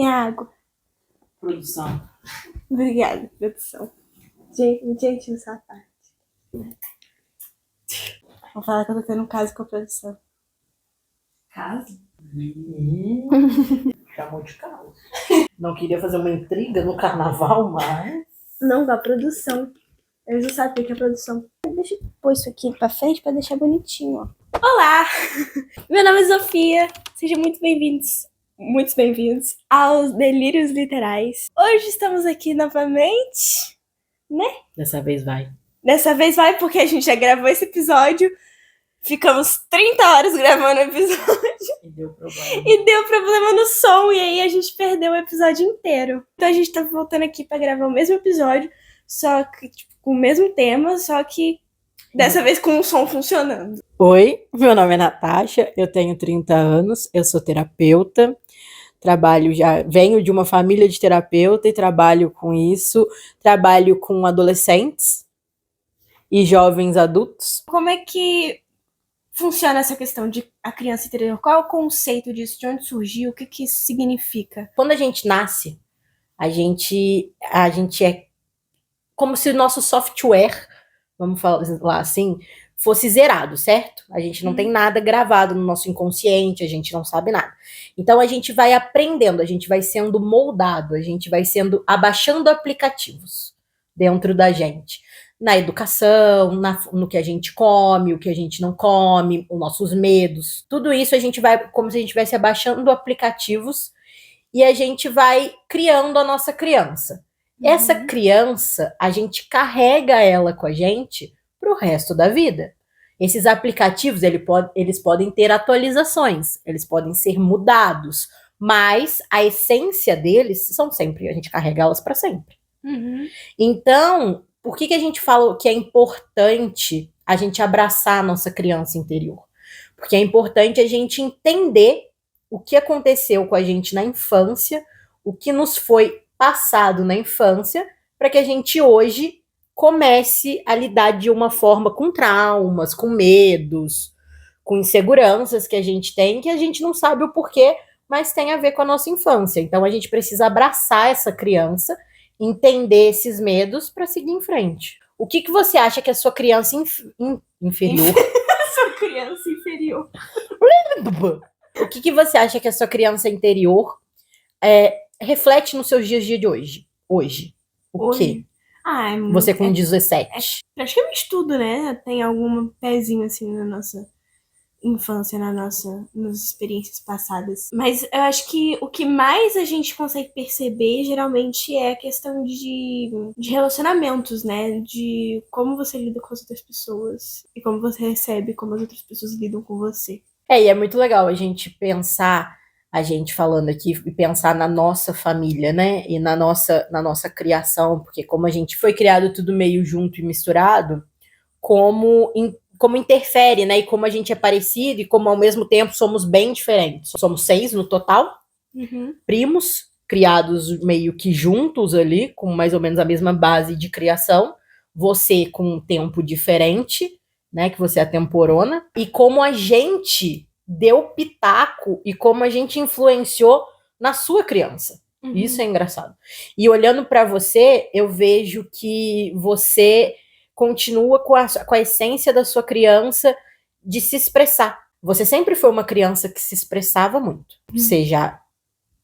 Minha água. Produção. Obrigada, produção. Gente, essa parte. Vou falar que eu tô tendo um caso com a produção. Caso? Chamou de caos. Não queria fazer uma intriga no carnaval, mas... Não, da produção. Eles não sabem o que é produção. Deixa eu pôr isso aqui pra frente pra deixar bonitinho, ó. Olá! Meu nome é Sofia. Sejam muito bem-vindos aos Delírios Literais. Hoje estamos aqui novamente, né? Dessa vez vai. Dessa vez vai porque a gente já gravou esse episódio. Ficamos 30 horas gravando o episódio. E deu problema no som. E aí a gente perdeu o episódio inteiro. Então a gente tá voltando aqui pra gravar o mesmo episódio. Só que, tipo, com o mesmo tema. Só que dessa vez com o som funcionando. Oi, meu nome é Natasha. Eu tenho 30 anos. Eu sou terapeuta. Venho de uma família de terapeuta e trabalho com isso. Trabalho com adolescentes e jovens adultos. Como é que funciona essa questão de a criança interior? Qual é o conceito disso? De onde surgiu? O que isso significa? Quando a gente nasce, a gente é como se o nosso software, vamos falar assim, fosse zerado, certo? A gente não tem nada gravado no nosso inconsciente, a gente não sabe nada. Então a gente vai aprendendo, a gente vai sendo moldado, a gente vai abaixando aplicativos dentro da gente. Na educação, no que a gente come, o que a gente não come, os nossos medos. Tudo isso a gente vai, como se a gente estivesse abaixando aplicativos e a gente vai criando a nossa criança. Essa criança, a gente carrega ela com a gente pro resto da vida. Esses aplicativos, eles podem ter atualizações, eles podem ser mudados, mas a essência deles são sempre, a gente carrega elas para sempre. Então, por que a gente fala que é importante a gente abraçar a nossa criança interior? Porque é importante a gente entender o que aconteceu com a gente na infância, o que nos foi passado na infância, para que a gente hoje comece a lidar de uma forma com traumas, com medos, com inseguranças que a gente não sabe o porquê, mas tem a ver com a nossa infância. Então a gente precisa abraçar essa criança, entender esses medos para seguir em frente. O que você acha que a sua criança inferior... Sua criança inferior. O que você acha que a sua criança interior reflete nos seus dias de hoje? Hoje. O quê? Você com 17. Praticamente tudo, né? Tem algum pezinho assim na nossa infância, nas experiências passadas. Mas eu acho que o que mais a gente consegue perceber geralmente é a questão de relacionamentos, né? De como você lida com as outras pessoas e como você recebe como as outras pessoas lidam com você. E é muito legal a gente pensar, a gente falando aqui, e pensar na nossa família, né? E na nossa criação, porque como a gente foi criado tudo meio junto e misturado, como interfere, né? E como a gente é parecido e como ao mesmo tempo somos bem diferentes. Somos 6 no total, primos, criados meio que juntos ali, com mais ou menos a mesma base de criação. Você com um tempo diferente, né? Que você é a temporona. E como a gente deu pitaco e como a gente influenciou na sua criança. Isso é engraçado. E olhando para você, eu vejo que você continua com a essência da sua criança de se expressar. Você sempre foi uma criança que se expressava muito. Seja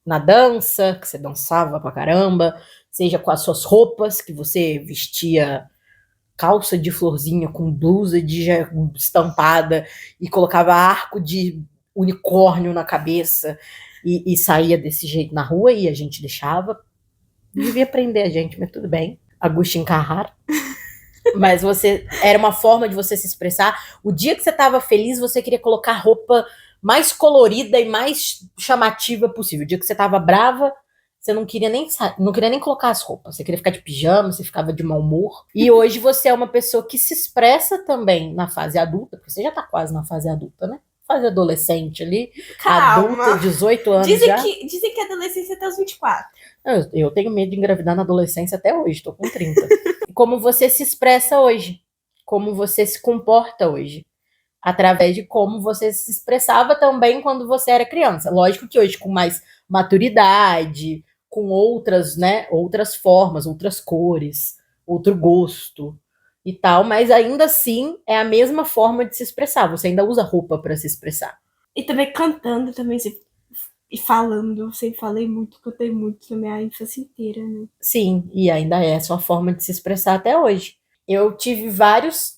na dança, que você dançava pra caramba, seja com as suas roupas, que você vestia calça de florzinha com blusa estampada e colocava arco de unicórnio na cabeça e saía desse jeito na rua e a gente deixava. Devia prender a gente, mas tudo bem. Agustin Carrara. Mas era uma forma de você se expressar. O dia que você estava feliz, você queria colocar a roupa mais colorida e mais chamativa possível. O dia que você estava brava, você não queria nem colocar as roupas. Você queria ficar de pijama, você ficava de mau humor. E hoje você é uma pessoa que se expressa também na fase adulta, porque você já tá quase na fase adulta, né? Fase adolescente ali. Calma. Adulta, 18 anos dizem já. Dizem que a adolescência é até os 24. Eu tenho medo de engravidar na adolescência até hoje, tô com 30. Como você se expressa hoje, como você se comporta hoje. através de como você se expressava também quando você era criança. Lógico que hoje com mais maturidade, com outras, né, outras formas, outras cores, outro gosto e tal, mas ainda assim é a mesma forma de se expressar. Você ainda usa roupa para se expressar. E também cantando também, e falando. Eu sempre falei muito, cantei muito na minha infância inteira, né? Sim, e ainda é a sua forma de se expressar até hoje. Eu tive vários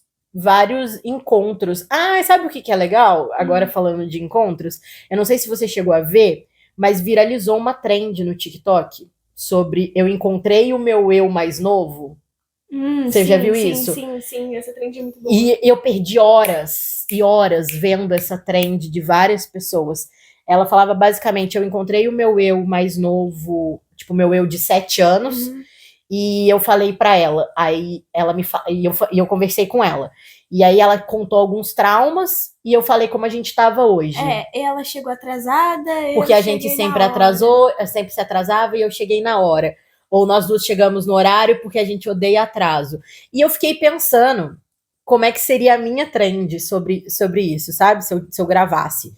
encontros. Ah, sabe o que que é legal? Agora falando de encontros, eu não sei se você chegou a ver, mas viralizou uma trend no TikTok sobre eu encontrei o meu eu mais novo. Você já viu isso? Sim, essa trend é muito boa. E eu perdi horas e horas vendo essa trend de várias pessoas. Ela falava basicamente, eu encontrei o meu eu mais novo, tipo, o meu eu de 7 anos, e eu falei pra ela, aí ela e eu conversei com ela. E aí ela contou alguns traumas e eu falei como a gente tava hoje. Ela chegou atrasada, Porque a gente sempre atrasou, sempre se atrasava e eu cheguei na hora. Ou nós duas chegamos no horário porque a gente odeia atraso. E eu fiquei pensando como é que seria a minha trend sobre isso, sabe? Se eu gravasse.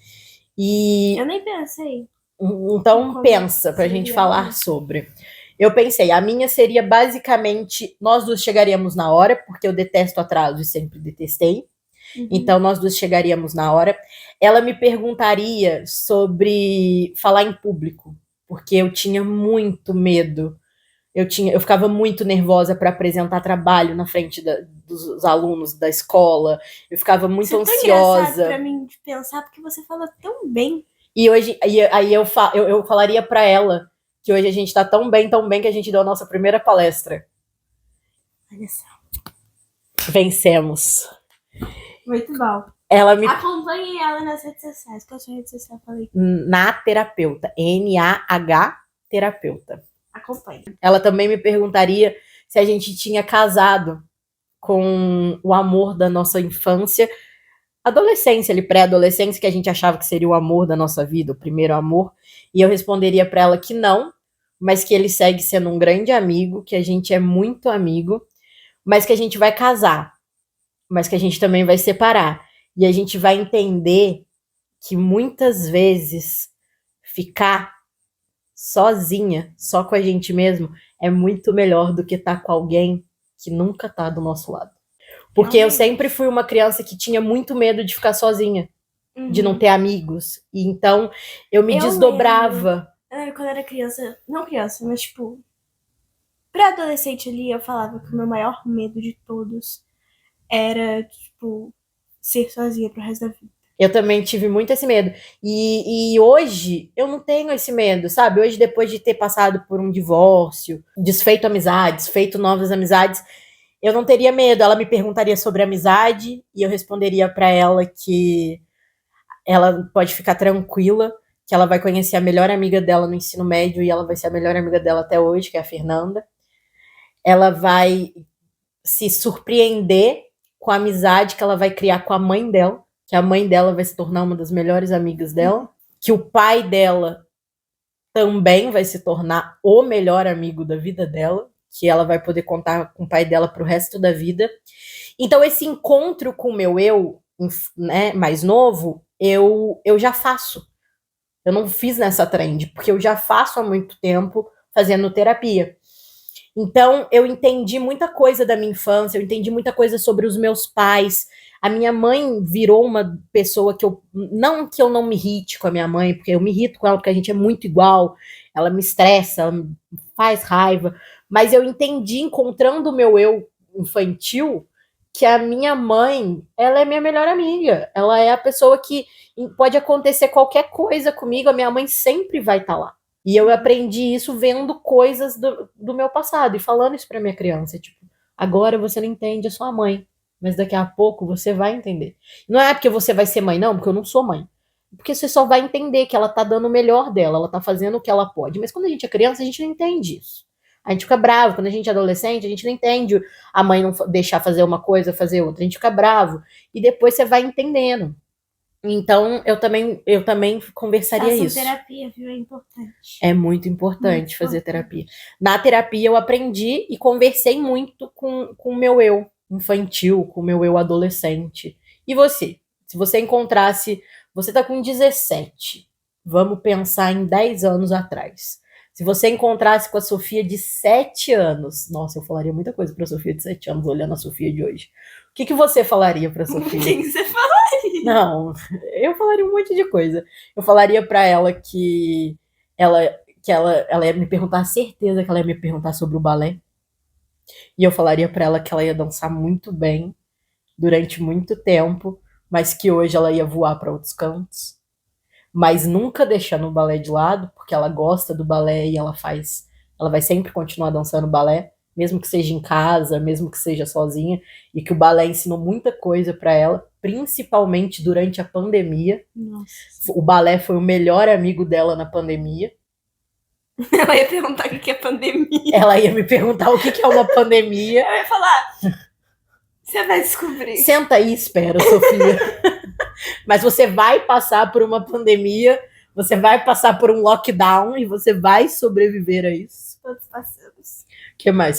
E eu nem pensei. Então Como pensa pra gente falar sobre. Eu pensei, a minha seria basicamente, nós duas chegaríamos na hora, porque eu detesto atraso e sempre detestei. Então nós duas chegaríamos na hora. Ela me perguntaria sobre falar em público, porque eu tinha muito medo. Eu ficava muito nervosa para apresentar trabalho na frente dos alunos da escola. Eu ficava muito ansiosa. Isso é tão engraçado pra mim de pensar, porque você fala tão bem. E hoje, aí eu falaria para ela que hoje a gente tá tão bem que a gente deu a nossa primeira palestra. Olha só. Vencemos. Muito bom. Acompanhe ela nas redes sociais. Qual é a sua rede social? Falei. Na Terapeuta. NAH Terapeuta. Acompanhe. Ela também me perguntaria se a gente tinha casado com o amor da nossa infância, adolescência, ali, pré-adolescência, que a gente achava que seria o amor da nossa vida, o primeiro amor. E eu responderia para ela que não, mas que ele segue sendo um grande amigo, que a gente é muito amigo, mas que a gente vai casar, mas que a gente também vai separar. E a gente vai entender que muitas vezes ficar sozinha, só com a gente mesmo, é muito melhor do que estar com alguém que nunca tá do nosso lado. Porque eu sempre fui uma criança que tinha muito medo de ficar sozinha, de não ter amigos. E então eu me desdobrava. Quando eu era criança, não criança, mas tipo, pré-adolescente ali, eu falava que o meu maior medo de todos era, tipo, ser sozinha pro resto da vida. Eu também tive muito esse medo. E hoje eu não tenho esse medo, sabe? Hoje, depois de ter passado por um divórcio, desfeito amizades, feito novas amizades, eu não teria medo. Ela me perguntaria sobre amizade e eu responderia para ela que ela pode ficar tranquila, que ela vai conhecer a melhor amiga dela no ensino médio e ela vai ser a melhor amiga dela até hoje, que é a Fernanda. Ela vai se surpreender com a amizade que ela vai criar com a mãe dela, que a mãe dela vai se tornar uma das melhores amigas dela, que o pai dela também vai se tornar o melhor amigo da vida dela, que ela vai poder contar com o pai dela pro resto da vida. Então esse encontro com o meu eu, né, mais novo, eu já faço. Eu não fiz nessa trend, porque eu já faço há muito tempo fazendo terapia. Então, eu entendi muita coisa da minha infância, eu entendi muita coisa sobre os meus pais. A minha mãe virou uma pessoa que eu não me irrite com a minha mãe, porque eu me irrito com ela, porque a gente é muito igual, ela me estressa, ela me faz raiva, mas eu entendi, encontrando o meu eu infantil, que a minha mãe, ela é minha melhor amiga, ela é a pessoa que pode acontecer qualquer coisa comigo, a minha mãe sempre vai estar lá. E eu aprendi isso vendo coisas do meu passado e falando isso pra minha criança. Tipo, agora você não entende a sua mãe, mas daqui a pouco você vai entender. Não é porque você vai ser mãe, não, porque eu não sou mãe. Porque você só vai entender que ela tá dando o melhor dela, ela tá fazendo o que ela pode. Mas quando a gente é criança, a gente não entende isso. A gente fica bravo. Quando a gente é adolescente, a gente não entende a mãe não deixar fazer uma coisa, fazer outra. A gente fica bravo. E depois você vai entendendo. Então, eu também conversaria isso. Faça terapia, viu? É importante. É muito importante fazer terapia. Na terapia, eu aprendi e conversei muito com o meu eu infantil, com o meu eu adolescente. E você? Se você encontrasse... Você tá com 17. Vamos pensar em 10 anos atrás. Se você encontrasse com a Sofia de 7 anos... Nossa, eu falaria muita coisa pra Sofia de 7 anos, olhando a Sofia de hoje. O que você falaria pra O Sofia? que você falaria? Não, eu falaria um monte de coisa. Eu falaria pra ela que ela ia me perguntar, certeza que ela ia me perguntar sobre o balé. E eu falaria pra ela que ela ia dançar muito bem durante muito tempo, mas que hoje ela ia voar pra outros cantos. Mas nunca deixando o balé de lado, porque ela gosta do balé e ela vai sempre continuar dançando balé, mesmo que seja em casa, mesmo que seja sozinha, e que o balé ensinou muita coisa pra ela, principalmente durante a pandemia. Nossa. O balé foi o melhor amigo dela na pandemia. Ela ia perguntar o que é pandemia. Ela ia me perguntar o que é uma pandemia. Eu ia falar, você vai descobrir. Senta aí e espera, Sofia. Mas você vai passar por uma pandemia, você vai passar por um lockdown e você vai sobreviver a isso. Todos passamos. O que mais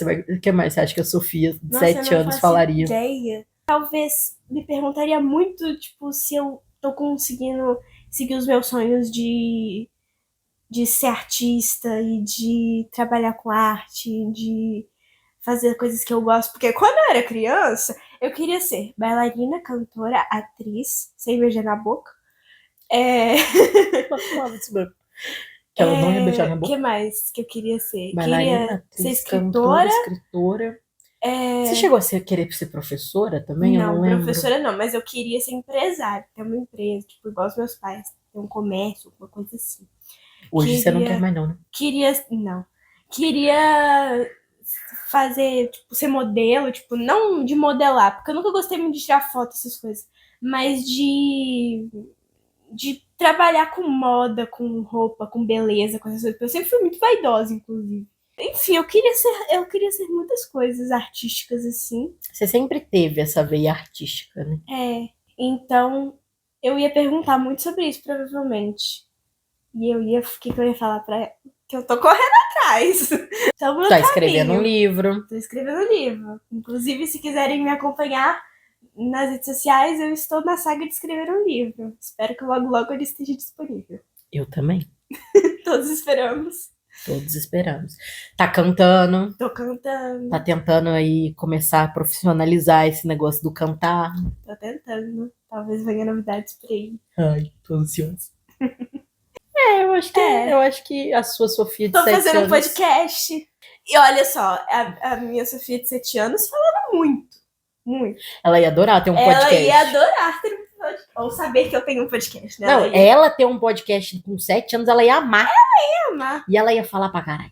você acha que a Sofia, de 7 anos, falaria? Ideia. Talvez me perguntaria muito, tipo, se eu tô conseguindo seguir os meus sonhos de ser artista e de trabalhar com arte, de fazer coisas que eu gosto. Porque quando eu era criança, eu queria ser bailarina, cantora, atriz, sem beijar na boca. Que ela não ia beijar na O boca. que mais que eu queria ser? Bailarina, Queria atriz, ser escritora. escritora. Você chegou a querer ser professora também? Eu não lembro. Professora não, mas eu queria ser empresária, ter uma empresa, tipo, igual os meus pais, ter um comércio, alguma coisa assim. Hoje você não quer mais não, né? Queria fazer, tipo, ser modelo, tipo, não de modelar, porque eu nunca gostei muito de tirar foto, essas coisas, mas de trabalhar com moda, com roupa, com beleza, com essas coisas. Eu sempre fui muito vaidosa, inclusive. Enfim, eu queria ser muitas coisas artísticas, assim. Você sempre teve essa veia artística, né? Então eu ia perguntar muito sobre isso, provavelmente. E o que eu ia falar pra ela? Que eu tô correndo atrás. Então, tá escrevendo um livro. Tô escrevendo um livro. Inclusive, se quiserem me acompanhar nas redes sociais, eu estou na saga de escrever um livro. Espero que logo, logo ele esteja disponível. Eu também. Todos esperamos. Todos esperamos. Tá cantando. Tô cantando. Tá tentando aí começar a profissionalizar esse negócio do cantar. Tô tentando. Talvez venha novidades por aí. Ai, tô ansiosa. Eu acho que a sua Sofia de 7 anos... Tô fazendo um podcast. E olha só, a minha Sofia de 7 anos falava muito. Muito. Ela ia adorar ter um podcast. Ela ia adorar ter um podcast. Ou saber que eu tenho um podcast, né? Não, ela ter um podcast com 7 anos, ela ia amar. Ela ia amar. E ela ia falar pra caralho.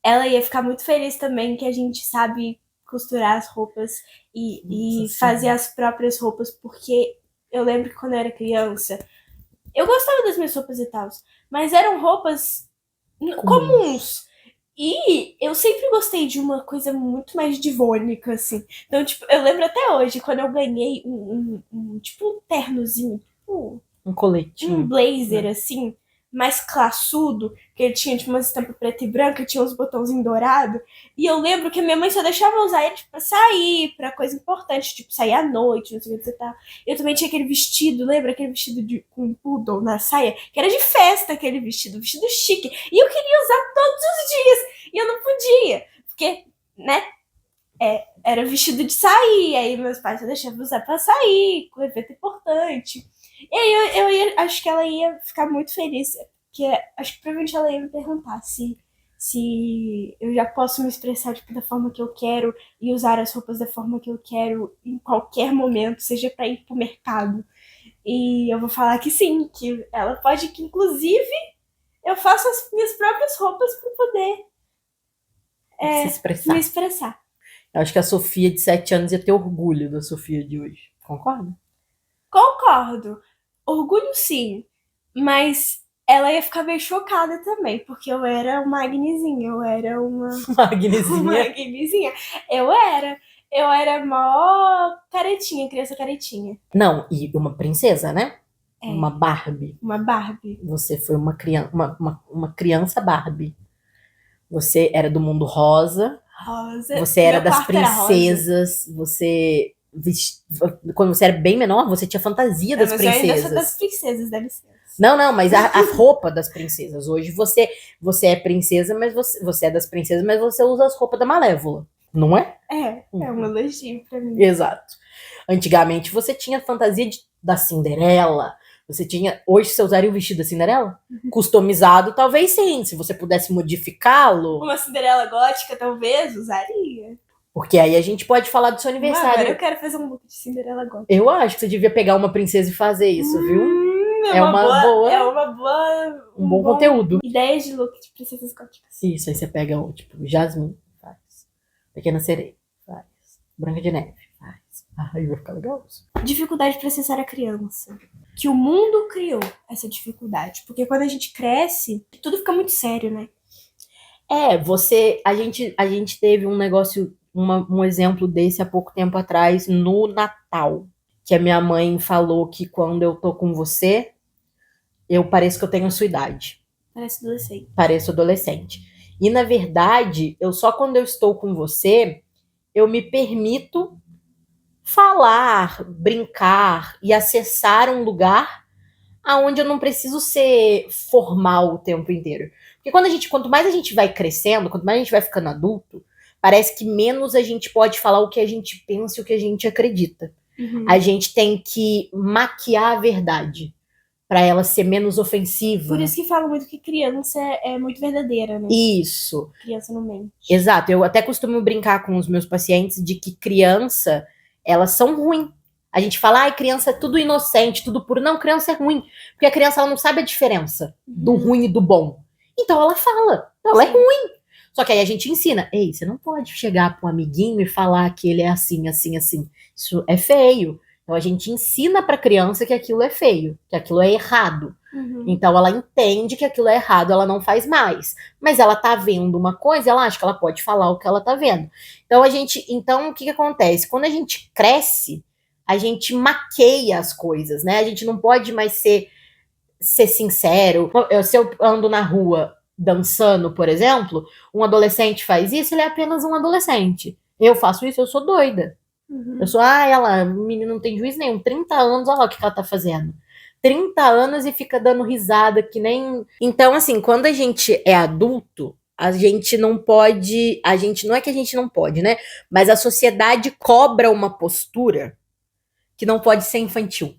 Ela ia ficar muito feliz também que a gente sabe costurar as roupas e fazer as próprias roupas, porque eu lembro que quando eu era criança, eu gostava das minhas roupas e tal, mas eram roupas comuns. E eu sempre gostei de uma coisa muito mais divônica, assim. Então, tipo, eu lembro até hoje, quando eu ganhei tipo, um ternozinho, tipo... Um coletinho. Um blazer, assim, mais classudo, que ele tinha, tipo, uma estampa preta e branca, tinha uns botãozinhos dourados. E eu lembro que a minha mãe só deixava eu usar ele, tipo, pra sair, pra coisa importante, tipo, sair à noite, não sei o que você tá. Eu também tinha aquele vestido, lembra? Aquele vestido com um poodle na saia, que era de festa, aquele vestido chique. E eu queria usar todos os dias, e eu não podia, porque, né? Era vestido de sair, aí meus pais só deixavam usar pra sair, com evento importante. E aí acho que ela ia ficar muito feliz, porque acho que provavelmente ela ia me perguntar se eu já posso me expressar tipo, da forma que eu quero e usar as roupas da forma que eu quero em qualquer momento, seja pra ir pro mercado. E eu vou falar que sim, que ela pode, que inclusive eu faço as minhas próprias roupas pra poder me expressar. Eu acho que a Sofia de 7 anos ia ter orgulho da Sofia de hoje. Concorda? Concordo. Orgulho sim, mas ela ia ficar meio chocada também, porque eu era uma Agnesinha, eu era uma Agnesinha. Eu era mó caretinha, criança caretinha. Não, e uma princesa, né? Uma Barbie. Uma Barbie. Você foi uma criança Barbie. Você era do mundo rosa. Rosa. Você era das princesas. Você Quando você era bem menor, você tinha fantasia das Mas eu ainda princesas. sou das princesas, deve ser. Não, mas a roupa das princesas. Hoje você é princesa, mas você é das princesas, mas você usa as roupas da Malévola, não é? É um elogio pra mim. Exato. Antigamente você tinha fantasia da Cinderela. Hoje você usaria o vestido da Cinderela? Customizado, talvez sim. Se você pudesse modificá-lo. Uma Cinderela gótica, talvez, usaria. Porque aí a gente pode falar do seu aniversário. Agora eu quero fazer um look de Cinderela gótica. Eu acho que você devia pegar uma princesa e fazer isso, viu? É uma boa. Um bom conteúdo. Ideias de look de princesas góticas. Isso, aí você pega, tipo, Jasmine, faz. Pequena Sereia, faz. Branca de Neve, faz. Aí vai ficar legal isso. Dificuldade pra acessar a criança. Que o mundo criou essa dificuldade. Porque quando a gente cresce, tudo fica muito sério, né? A gente teve um negócio, um exemplo desse há pouco tempo atrás, no Natal. Que a minha mãe falou que quando eu tô com você, eu pareço que eu tenho a sua idade. Pareço adolescente. E, na verdade, só quando eu estou com você, eu me permito falar, brincar e acessar um lugar aonde eu não preciso ser formal o tempo inteiro. Porque quanto mais a gente vai crescendo, quanto mais a gente vai ficando adulto, parece que menos a gente pode falar o que a gente pensa e o que a gente acredita. A gente tem que maquiar a verdade para ela ser menos ofensiva. Por isso que falam muito que criança é muito verdadeira, né? Isso. Criança não mente. Exato. Eu até costumo brincar com os meus pacientes de que criança, elas são ruins. A gente fala, criança é tudo inocente, tudo puro. Não, criança é ruim. Porque a criança ela não sabe a diferença do ruim e do bom. Então ela fala, ela é ruim. Só que aí a gente ensina, ei, você não pode chegar para um amiguinho e falar que ele é assim, assim, assim. Isso é feio. Então a gente ensina para a criança que aquilo é feio, que aquilo é errado. Então ela entende que aquilo é errado, ela não faz mais. Mas ela tá vendo uma coisa, ela acha que ela pode falar o que ela tá vendo. Então o que acontece? Quando a gente cresce, a gente maqueia as coisas, né? A gente não pode mais ser sincero. Se eu ando na rua dançando, por exemplo, um adolescente faz isso, ele é apenas um adolescente. Eu faço isso, eu sou doida. Eu sou, ela, o menino não tem juiz nenhum, 30 anos, olha lá o que ela tá fazendo. 30 anos e fica dando risada que nem... Então, assim, quando a gente é adulto, a gente não pode... não é que a gente não pode, né? Mas a sociedade cobra uma postura que não pode ser infantil.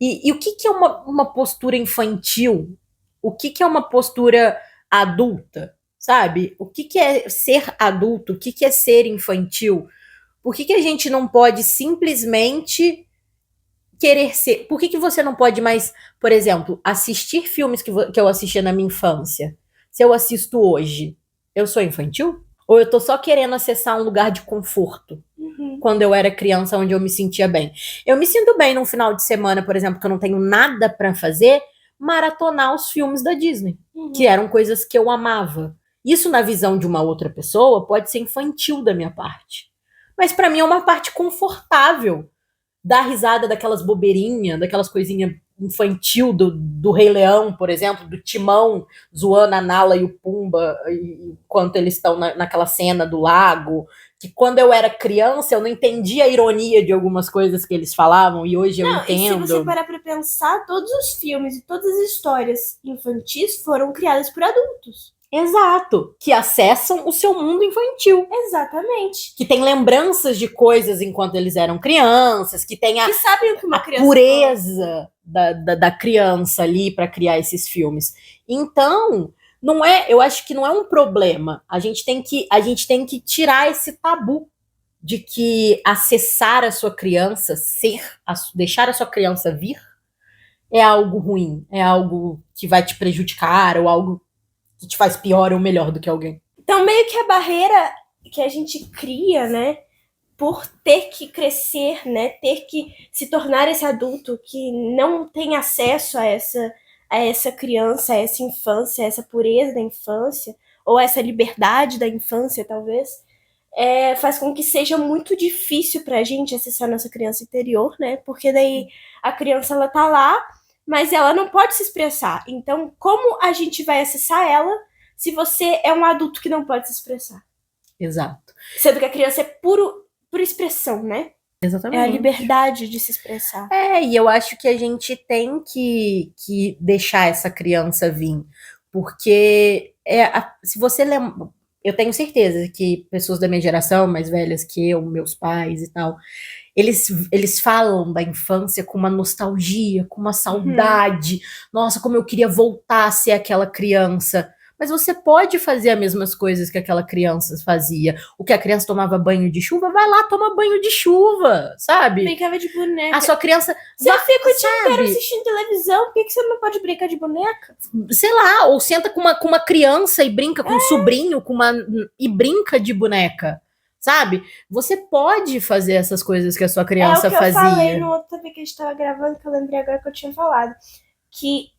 E o que é uma postura infantil? O que é uma postura adulta? Sabe? O que é ser adulto? O que é ser infantil? Por que a gente não pode simplesmente querer ser... Por que você não pode mais, por exemplo, assistir filmes que eu assistia na minha infância? Se eu assisto hoje, eu sou infantil? Ou eu tô só querendo acessar um lugar de conforto? Quando eu era criança, onde eu me sentia bem. Eu me sinto bem num final de semana, por exemplo, que eu não tenho nada pra fazer, maratonar os filmes da Disney, que eram coisas que eu amava. Isso, na visão de uma outra pessoa, pode ser infantil da minha parte. Mas pra mim é uma parte confortável. Dar risada daquelas bobeirinhas, daquelas coisinhas infantil do Rei Leão, por exemplo, do Timão zoando a Nala e o Pumba enquanto eles estão naquela cena do lago, que quando eu era criança eu não entendia a ironia de algumas coisas que eles falavam e hoje eu entendo. E se você parar pra pensar, todos os filmes e todas as histórias infantis foram criadas por adultos. Exato, que acessam o seu mundo infantil. Exatamente. Que tem lembranças de coisas enquanto eles eram crianças, que tem que sabem que uma criança pureza da criança ali para criar esses filmes. Então, não é, eu acho que não é um problema. A gente tem que tirar esse tabu de que acessar a sua criança, deixar a sua criança vir, é algo ruim, é algo que vai te prejudicar ou algo que te faz pior ou melhor do que alguém. Então, meio que a barreira que a gente cria, né, por ter que crescer, né, ter que se tornar esse adulto que não tem acesso a essa criança, a essa infância, a essa pureza da infância, ou essa liberdade da infância, talvez, faz com que seja muito difícil pra gente acessar nossa criança interior, né, porque daí a criança, ela tá lá, mas ela não pode se expressar. Então, como a gente vai acessar ela se você é um adulto que não pode se expressar? Exato. Sendo que a criança é pura expressão, né? É Exatamente. a liberdade de se expressar. E eu acho que a gente tem que deixar essa criança vir. Porque se você lembra. Eu tenho certeza que pessoas da minha geração, mais velhas que eu, meus pais e tal, eles falam da infância com uma nostalgia, com uma saudade. Nossa, como eu queria voltar a ser aquela criança. Mas você pode fazer as mesmas coisas que aquela criança fazia. O que a criança tomava banho de chuva, vai lá, toma banho de chuva, sabe? Brincava de boneca. A sua criança. Você fica o dia sabe? inteiro assistindo televisão, por que você não pode brincar de boneca? Sei lá, ou senta com uma criança e brinca com um sobrinho, e brinca de boneca. Sabe? Você pode fazer essas coisas que a sua criança fazia. É o que eu falei no outro também que a gente tava gravando, que eu lembrei agora que eu tinha falado. Que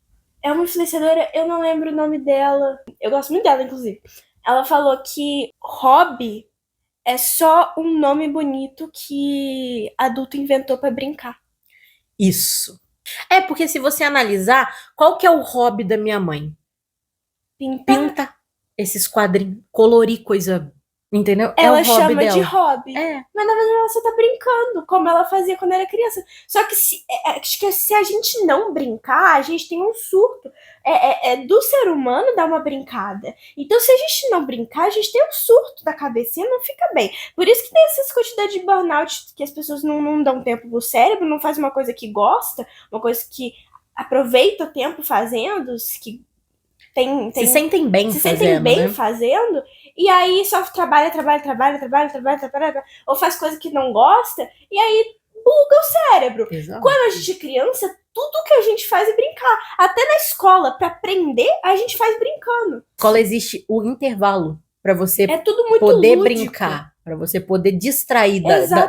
é uma influenciadora, eu não lembro o nome dela. Eu gosto muito dela, inclusive. Ela falou que hobby é só um nome bonito que adulto inventou pra brincar. Isso. Porque se você analisar, qual que é o hobby da minha mãe? Pinta esses quadrinhos, colorir coisa. Entendeu? Ela é o hobby chama dela. de hobby. Mas na verdade ela só tá brincando, como ela fazia quando era criança. Só que acho que se a gente não brincar, a gente tem um surto. É do ser humano dar uma brincada. Então se a gente não brincar, a gente tem um surto da cabecinha, não fica bem. Por isso que tem essas quantidades de burnout que as pessoas não dão tempo pro cérebro, não faz uma coisa que gosta, uma coisa que aproveita o tempo fazendo, que se sentem bem fazendo, e aí só trabalha, ou faz coisa que não gosta, e aí buga o cérebro. Exato. Quando a gente é criança, tudo que a gente faz é brincar. Até na escola, pra aprender, a gente faz brincando. Na escola existe o intervalo pra você tudo muito poder lúdico. Brincar, pra você poder distrair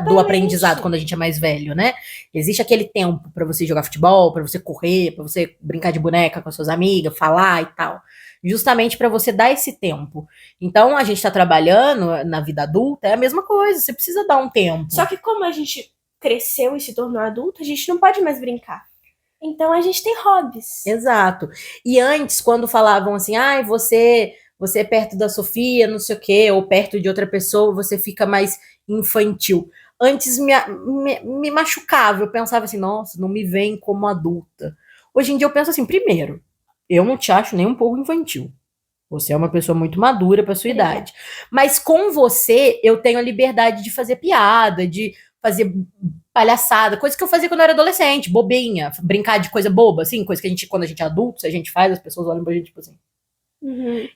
do aprendizado quando a gente é mais velho, né? Existe aquele tempo pra você jogar futebol, pra você correr, pra você brincar de boneca com as suas amigas, falar e tal. Justamente pra você dar esse tempo. Então, a gente tá trabalhando na vida adulta, é a mesma coisa, você precisa dar um tempo. Só que como a gente cresceu e se tornou adulto, a gente não pode mais brincar. Então, a gente tem hobbies. Exato. E antes, quando falavam assim, você é perto da Sofia, não sei o quê, ou perto de outra pessoa, você fica mais infantil. Antes me machucava, eu pensava assim, nossa, não me veem como adulta. Hoje em dia eu penso assim, primeiro, eu não te acho nem um pouco infantil. Você é uma pessoa muito madura para sua idade. Mas com você, eu tenho a liberdade de fazer piada, de fazer palhaçada, coisa que eu fazia quando eu era adolescente, bobinha, brincar de coisa boba, assim, coisa que quando a gente é adulto, se a gente faz, as pessoas olham pra gente tipo assim.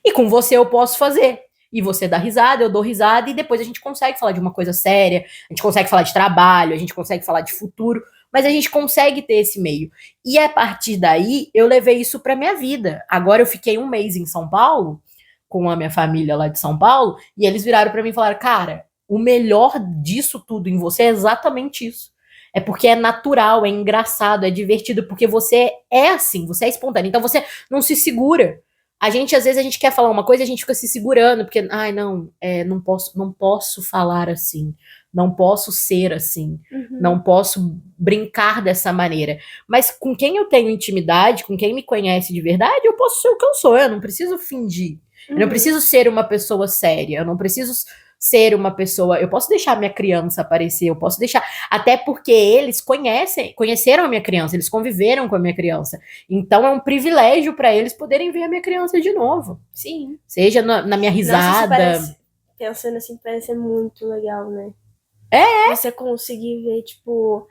E com você eu posso fazer. E você dá risada, eu dou risada, e depois a gente consegue falar de uma coisa séria, a gente consegue falar de trabalho, a gente consegue falar de futuro, mas a gente consegue ter esse meio. E a partir daí, eu levei isso pra minha vida. Agora eu fiquei 1 mês em São Paulo, com a minha família lá de São Paulo, e eles viraram pra mim e falaram, cara, o melhor disso tudo em você é exatamente isso. É porque é natural, é engraçado, é divertido, porque você é assim, você é espontâneo. Então você não se segura. Às vezes a gente quer falar uma coisa e a gente fica se segurando, porque, não posso falar assim, não posso ser assim, não posso brincar dessa maneira. Mas com quem eu tenho intimidade, com quem me conhece de verdade, eu posso ser o que eu sou, eu não preciso fingir. Eu não preciso ser uma pessoa séria, eu não preciso ser uma pessoa, eu posso deixar minha criança aparecer, eu posso deixar, até porque eles conheceram a minha criança, eles conviveram com a minha criança, então é um privilégio para eles poderem ver a minha criança de novo. Sim. Seja na minha risada. Pensando assim, parece ser muito legal, né? Você conseguir ver, tipo,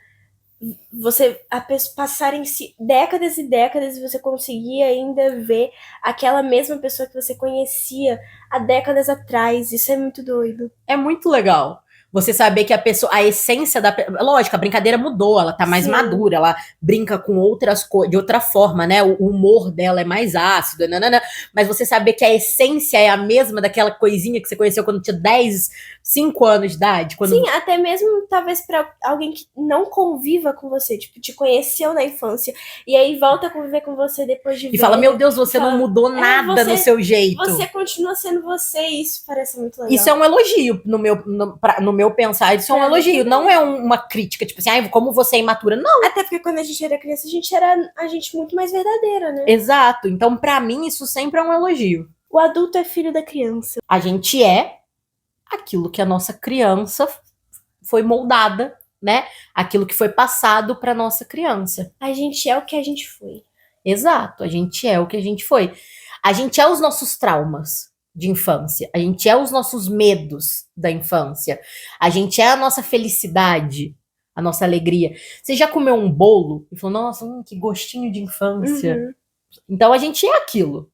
passarem-se décadas e décadas e você conseguir ainda ver aquela mesma pessoa que você conhecia há décadas atrás. Isso é muito doido. É muito legal. Você saber que a essência da... Lógico, a brincadeira mudou, ela tá mais madura, ela brinca com outras coisas, de outra forma, né? O humor dela é mais ácido, mas você saber que a essência é a mesma daquela coisinha que você conheceu quando tinha 5 anos de idade. Sim, até mesmo talvez pra alguém que não conviva com você, tipo, te conheceu na infância, e aí volta a conviver com você depois de E fala, meu Deus, você não mudou nada no seu jeito. Você continua sendo você, e isso parece muito legal. Isso é um elogio no meu pensar, isso é um elogio, não é uma crítica, tipo assim, como você é imatura, não. Até porque quando a gente era criança, a gente era a gente muito mais verdadeira, né? Exato, então pra mim isso sempre é um elogio. O adulto é filho da criança. A gente é aquilo que a nossa criança foi moldada né, aquilo que foi passado para nossa criança. A gente é o que a gente foi. Exato, a gente é o que a gente foi. A gente é os nossos traumas de infância, a gente é os nossos medos da infância, a gente é a nossa felicidade, a nossa alegria. Você já comeu um bolo e falou, nossa, que gostinho de infância. Uhum. Então a gente é aquilo.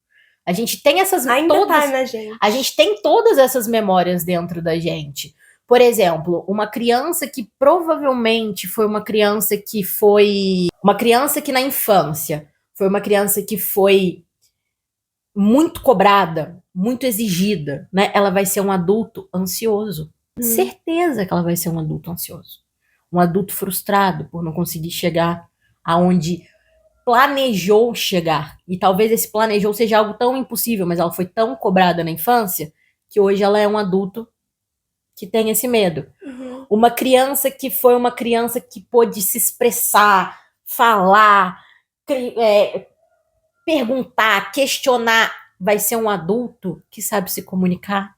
A gente tem essas Ainda todas, tá na gente. a gente tem todas essas memórias dentro da gente. Por exemplo, uma criança que provavelmente foi uma criança que na infância foi uma criança que foi muito cobrada, muito exigida, né? Ela vai ser um adulto ansioso. Certeza que ela vai ser um adulto ansioso. Um adulto frustrado por não conseguir chegar aonde planejou chegar. E talvez esse planejou seja algo tão impossível, mas ela foi tão cobrada na infância que hoje ela é um adulto que tem esse medo. Uhum. Uma criança que foi uma criança que pôde se expressar, falar, perguntar, questionar, vai ser um adulto que sabe se comunicar,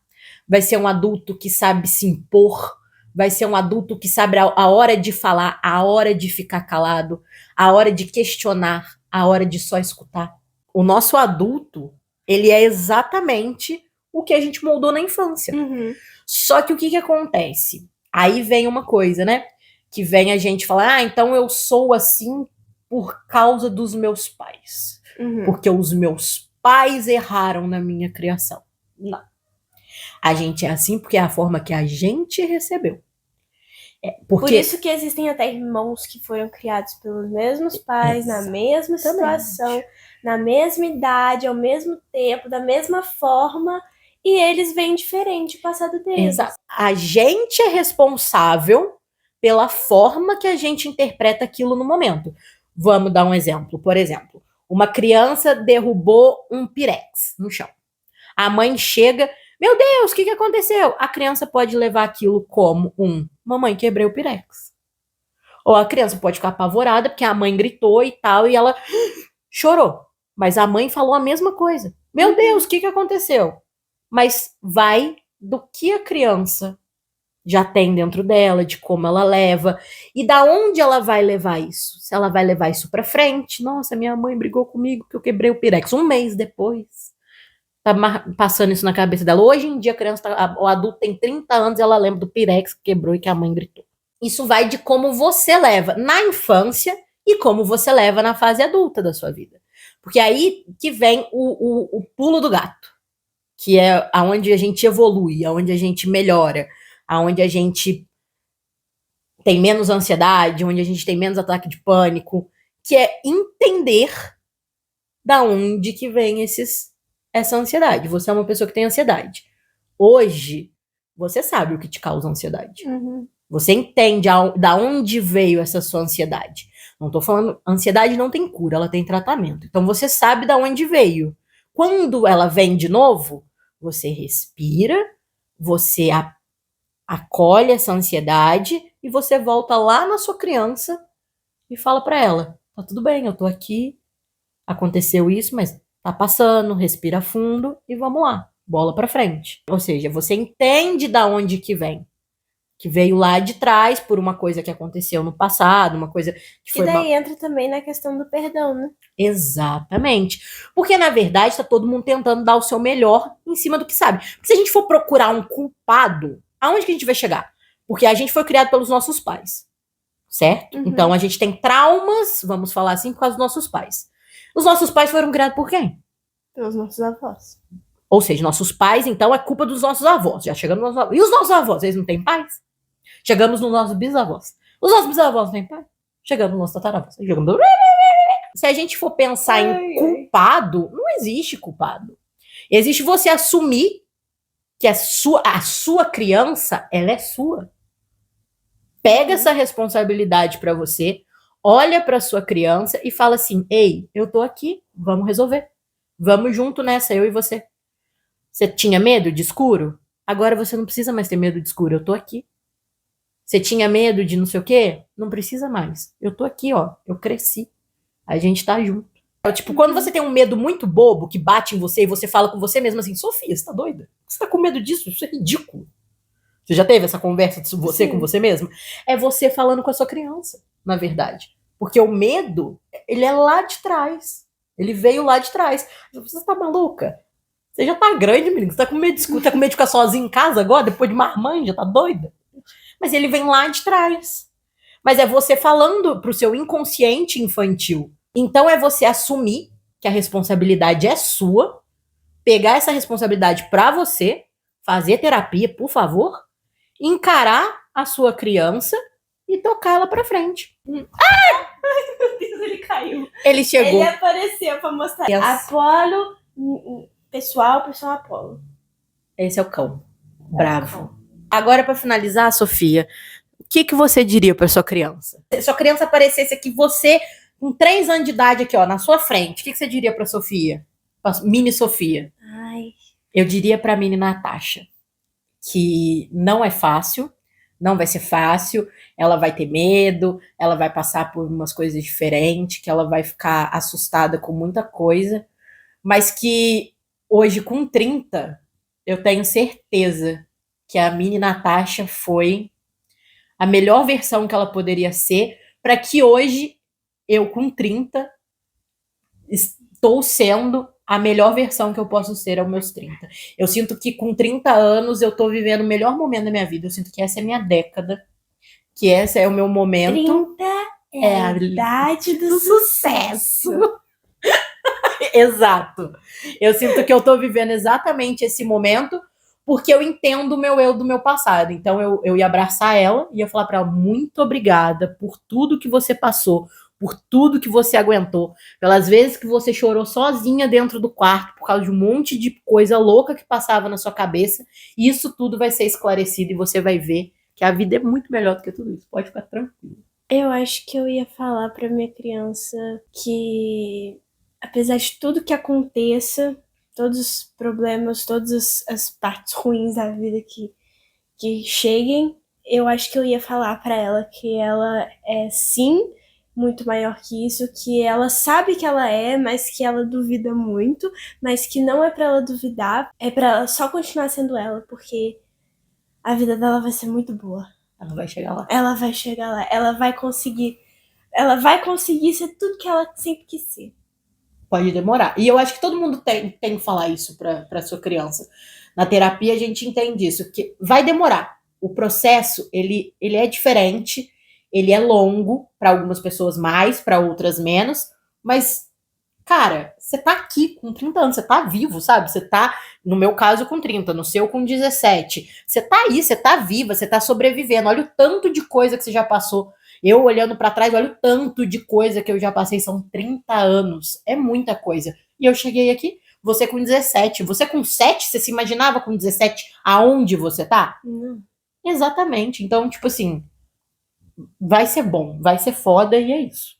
vai ser um adulto que sabe se impor, vai ser um adulto que sabe a hora de falar, a hora de ficar calado, a hora de questionar, a hora de só escutar. O nosso adulto, ele é exatamente o que a gente moldou na infância. Uhum. Só que o que acontece? Aí vem uma coisa, né? Que vem a gente falar, então eu sou assim por causa dos meus pais. Uhum. Porque os meus pais erraram na minha criação. Não. A gente é assim porque é a forma que a gente recebeu. Por isso que existem até irmãos que foram criados pelos mesmos pais, na mesma situação, na mesma idade, ao mesmo tempo, da mesma forma, e eles vêm diferente o passado deles. Exato. A gente é responsável pela forma que a gente interpreta aquilo no momento. Vamos dar um exemplo. Por exemplo, uma criança derrubou um pirex no chão. A mãe chega, meu Deus, o que aconteceu? A criança pode levar aquilo como mamãe, quebrei o pirex. Ou a criança pode ficar apavorada porque a mãe gritou e tal, e ela chorou. Mas a mãe falou a mesma coisa. Meu Deus, o que aconteceu? Mas vai do que a criança já tem dentro dela, de como ela leva, e da onde ela vai levar isso. Se ela vai levar isso pra frente, nossa, minha mãe brigou comigo que eu quebrei o pirex. Um mês depois, tá passando isso na cabeça dela. Hoje em dia, o adulto tem 30 anos e ela lembra do pirex que quebrou e que a mãe gritou. Isso vai de como você leva na infância e como você leva na fase adulta da sua vida. Porque aí que vem o pulo do gato, que é aonde a gente evolui, aonde a gente melhora, aonde a gente tem menos ansiedade, onde a gente tem menos ataque de pânico, que é entender da onde que vem essa ansiedade. Você é uma pessoa que tem ansiedade. Hoje, você sabe o que te causa ansiedade. Uhum. Você entende da onde veio essa sua ansiedade. Não tô falando, ansiedade não tem cura, ela tem tratamento. Então você sabe da onde veio. Quando ela vem de novo, você respira, você acolhe essa ansiedade e você volta lá na sua criança e fala pra ela, tá tudo bem, eu tô aqui, aconteceu isso, mas tá passando, respira fundo e vamos lá, bola pra frente. Ou seja, você entende da onde que vem. Que veio lá de trás por uma coisa que aconteceu no passado, uma coisa que foi... E daí entra também na questão do perdão, né? Exatamente. Porque, na verdade, tá todo mundo tentando dar o seu melhor em cima do que sabe. Porque se a gente for procurar um culpado, aonde que a gente vai chegar? Porque a gente foi criado pelos nossos pais, certo? Uhum. Então, a gente tem traumas, vamos falar assim, por causa dos nossos pais. Os nossos pais foram criados por quem? Pelos nossos avós. Ou seja, nossos pais, então, é culpa dos nossos avós. Já chegamos nos nossos avós. E os nossos avós, eles não têm pais? Chegamos nos nossos bisavós. Os nossos bisavós não têm pai? Chegamos nos nossos tataravós. Chegamos... Se a gente for pensar em culpado, não existe culpado. Existe você assumir que a sua criança, ela é sua. Pega essa responsabilidade pra você, olha pra sua criança e fala assim, ei, eu tô aqui, vamos resolver. Vamos junto nessa, eu e você. Você tinha medo de escuro? Agora você não precisa mais ter medo de escuro, eu tô aqui. Você tinha medo de não sei o quê? Não precisa mais. Eu tô aqui, ó. Eu cresci. A gente tá junto. Tipo, quando você tem um medo muito bobo que bate em você e você fala com você mesmo assim, Sofia, você tá doida? Você tá com medo disso? Isso é ridículo. Você já teve essa conversa de você Sim. com você mesmo? É você falando com a sua criança, na verdade. Porque o medo, ele é lá de trás. Ele veio lá de trás. Você tá maluca? Você já tá grande, menino. Você tá com medo de ficar sozinha em casa agora, depois de marmanja, tá doida? Mas ele vem lá de trás. Mas é você falando pro seu inconsciente infantil. Então é você assumir que a responsabilidade é sua, pegar essa responsabilidade pra você, fazer terapia, por favor, encarar a sua criança e tocar ela pra frente. Meu Deus, ele caiu. Ele chegou. Ele apareceu pra mostrar. Yes. Apolo, pessoal Apolo. Esse é o cão. Bravo. Agora, pra finalizar, Sofia, o que você diria pra sua criança? Se sua criança aparecesse aqui, você, com 3 anos de idade aqui, ó, na sua frente, o que você diria pra Sofia? Pra mini Sofia? Ai. Eu diria pra mini Natasha que não é fácil, não vai ser fácil, ela vai ter medo, ela vai passar por umas coisas diferentes, que ela vai ficar assustada com muita coisa, mas que hoje, com 30, eu tenho certeza que a mini Natasha foi a melhor versão que ela poderia ser, para que hoje, eu com 30, estou sendo a melhor versão que eu posso ser aos meus 30. Eu sinto que com 30 anos eu tô vivendo o melhor momento da minha vida. Eu sinto que essa é a minha década, que esse é o meu momento. 30 é a idade do sucesso. Exato. Eu sinto que eu tô vivendo exatamente esse momento, porque eu entendo o meu eu do meu passado. Então eu ia abraçar ela e ia falar pra ela: muito obrigada por tudo que você passou, por tudo que você aguentou, pelas vezes que você chorou sozinha dentro do quarto por causa de um monte de coisa louca que passava na sua cabeça. E isso tudo vai ser esclarecido e você vai ver que a vida é muito melhor do que tudo isso. Pode ficar tranquilo. Eu acho que eu ia falar pra minha criança que, apesar de tudo que aconteça, todos os problemas, todas as partes ruins da vida que cheguem, eu acho que eu ia falar pra ela que ela é, sim, muito maior que isso, que ela sabe que ela é, mas que ela duvida muito, mas que não é pra ela duvidar, é pra ela só continuar sendo ela, porque a vida dela vai ser muito boa. Ela vai chegar lá. Ela vai chegar lá, ela vai conseguir ser tudo que ela sempre quis ser. Pode demorar. E eu acho que todo mundo tem que falar isso para sua criança. Na terapia a gente entende isso, que vai demorar. O processo, ele é diferente, ele é longo, para algumas pessoas mais, para outras menos, mas, cara, você tá aqui com 30 anos, você tá vivo, sabe? Você tá, no meu caso, com 30, no seu com 17. Você tá aí, você tá viva, você tá sobrevivendo. Olha o tanto de coisa que você já passou. Eu, olhando pra trás, olha o tanto de coisa que eu já passei. São 30 anos. É muita coisa. E eu cheguei aqui, você com 17. Você com 7, você se imaginava com 17 aonde você tá? Exatamente. Então, tipo assim, vai ser bom, vai ser foda e é isso.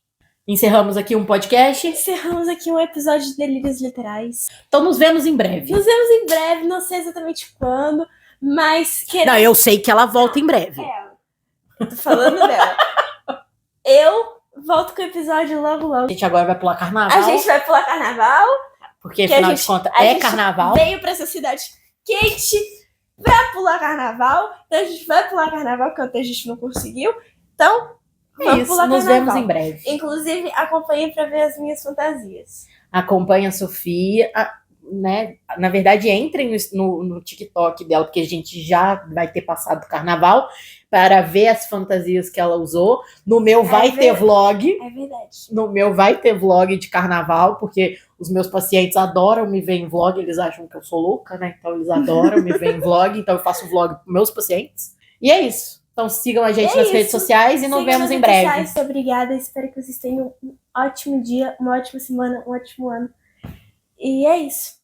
Encerramos aqui um podcast. Encerramos aqui um episódio de Delírios Literais. Então nos vemos em breve. Nos vemos em breve, não sei exatamente quando, mas... Não, eu sei que ela volta em breve. Eu tô falando dela. Eu volto com o episódio logo, logo. A gente agora vai pular carnaval. A gente vai pular carnaval. Porque, afinal de contas, é carnaval. Veio pra essa cidade quente pra pular carnaval. Então a gente vai pular carnaval, que ontem a gente não conseguiu. Então, vamos pular nos carnaval. Vemos em breve. Inclusive, acompanhe pra ver as minhas fantasias. Acompanhe a Sofia, né? Na verdade, entrem no TikTok dela, porque a gente já vai ter passado o carnaval, para ver as fantasias que ela usou. No meu vai ter vlog. É verdade. No meu vai ter vlog de carnaval, porque os meus pacientes adoram me ver em vlog, eles acham que eu sou louca, né? Então eles adoram me ver em vlog, então eu faço vlog para meus pacientes. E é isso. Então sigam a gente nas redes sociais e nos vemos em breve. Sociais. Obrigada, espero que vocês tenham um ótimo dia, uma ótima semana, um ótimo ano. E é isso.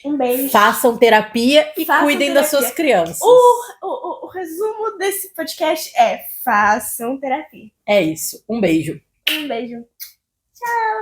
Um beijo. Façam terapia e cuidem das suas crianças. O resumo desse podcast é: façam terapia. É isso. Um beijo. Um beijo. Tchau.